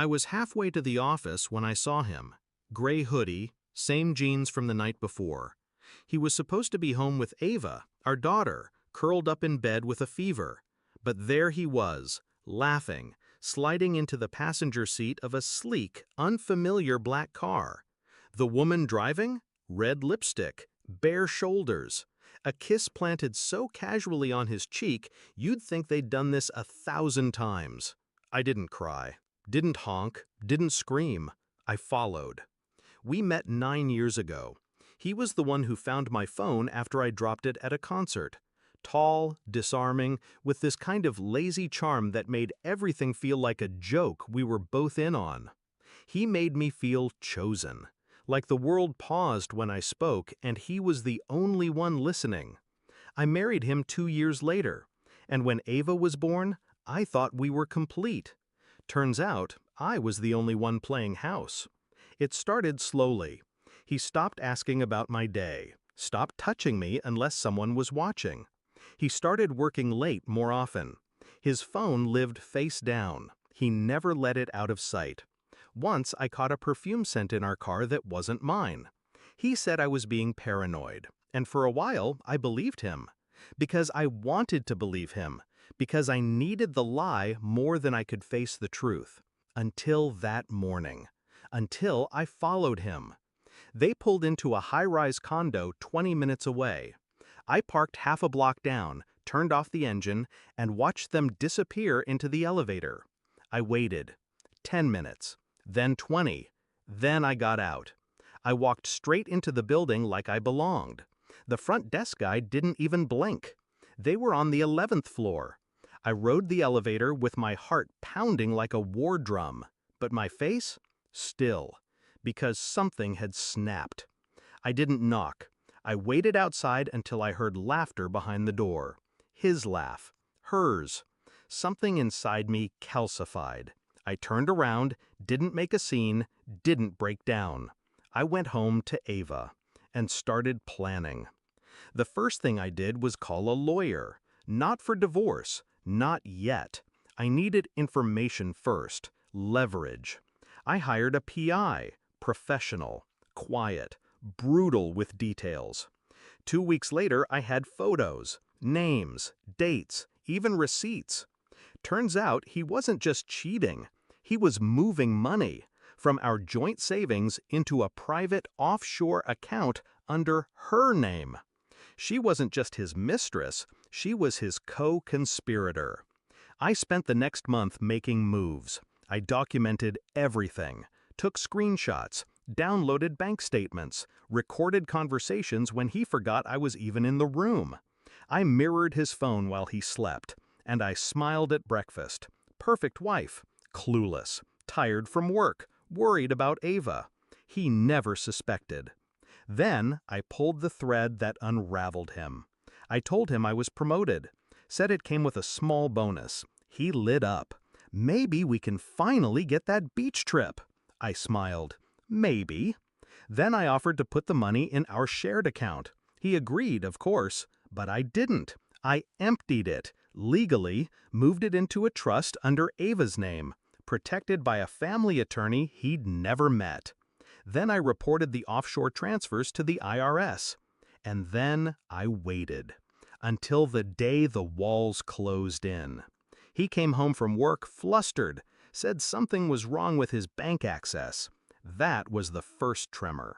I was halfway to the office when I saw him. Gray hoodie, same jeans from the night before. He was supposed to be home with Ava, our daughter, curled up in bed with a fever. But there he was, laughing, sliding into the passenger seat of a sleek, unfamiliar black car. The woman driving? Red lipstick, bare shoulders. A kiss planted so casually on his cheek, you'd think they'd done this 1,000 times. I didn't cry, didn't honk, didn't scream. I followed. We met 9 years ago. He was the one who found my phone after I dropped it at a concert. Tall, disarming, with this kind of lazy charm that made everything feel like a joke we were both in on. He made me feel chosen, like the world paused when I spoke and he was the only one listening. I married him 2 years later, and when Ava was born, I thought we were complete. Turns out, I was the only one playing house. It started slowly. He stopped asking about my day, stopped touching me unless someone was watching. He started working late more often. His phone lived face down. He never let it out of sight. Once I caught a perfume scent in our car that wasn't mine. He said I was being paranoid, and for a while I believed him. Because I wanted to believe him, because I needed the lie more than I could face the truth. Until that morning. Until I followed him. They pulled into a high-rise condo 20 minutes away. I parked half a block down, turned off the engine, and watched them disappear into the elevator. I waited. 10 minutes. Then 20. Then I got out. I walked straight into the building like I belonged. The front desk guy didn't even blink. They were on the 11th floor. I rode the elevator with my heart pounding like a war drum, but my face? Still, because something had snapped. I didn't knock. I waited outside until I heard laughter behind the door. His laugh. Hers. Something inside me calcified. I turned around, didn't make a scene, didn't break down. I went home to Ava and started planning. The first thing I did was call a lawyer. Not for divorce. Not yet. I needed information first. Leverage. I hired a PI. Professional. Quiet. Brutal with details. 2 weeks later, I had photos, names, dates, even receipts. Turns out he wasn't just cheating. He was moving money from our joint savings into a private offshore account under her name. She wasn't just his mistress, she was his co-conspirator. I spent the next month making moves. I documented everything, took screenshots, downloaded bank statements, recorded conversations when he forgot I was even in the room. I mirrored his phone while he slept, and I smiled at breakfast. Perfect wife, clueless, tired from work, worried about Ava. He never suspected. Then I pulled the thread that unraveled him. I told him I was promoted, said it came with a small bonus. He lit up. Maybe we can finally get that beach trip. I smiled. Maybe. Then I offered to put the money in our shared account. He agreed, of course, but I didn't. I emptied it, legally, moved it into a trust under Ava's name, protected by a family attorney he'd never met. Then I reported the offshore transfers to the IRS. And then I waited. Until the day the walls closed in. He came home from work flustered, said something was wrong with his bank access. That was the first tremor.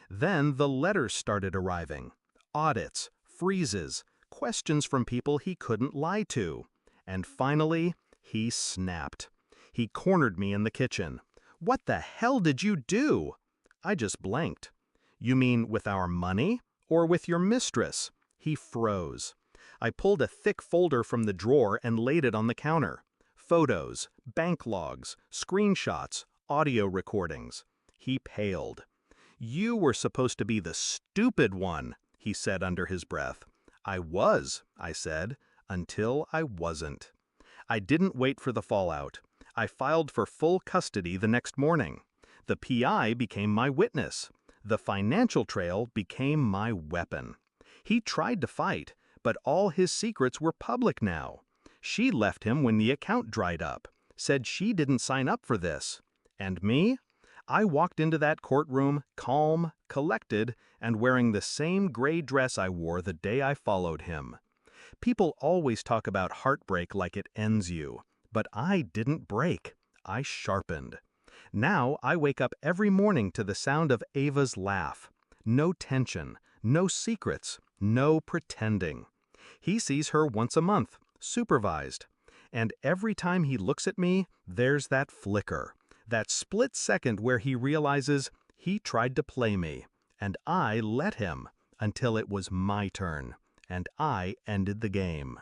Then the letters started arriving. Audits, freezes, questions from people he couldn't lie to. And finally, he snapped. He cornered me in the kitchen. "What the hell did you do?" I just blanked. "You mean with our money? Or with your mistress?" He froze. I pulled a thick folder from the drawer and laid it on the counter. Photos, bank logs, screenshots, audio recordings. He paled. "You were supposed to be the stupid one," he said under his breath. "I was," I said, until I wasn't. I didn't wait for the fallout. I filed for full custody the next morning. The PI became my witness. The financial trail became my weapon. He tried to fight, but all his secrets were public now. She left him when the account dried up, said she didn't sign up for this. And me? I walked into that courtroom calm, collected, and wearing the same gray dress I wore the day I followed him. People always talk about heartbreak like it ends you, but I didn't break. I sharpened. Now I wake up every morning to the sound of Ava's laugh. No tension, no secrets, no pretending. He sees her once a month, supervised. And every time he looks at me, there's that flicker, that split second where he realizes he tried to play me, and I let him until it was my turn, and I ended the game.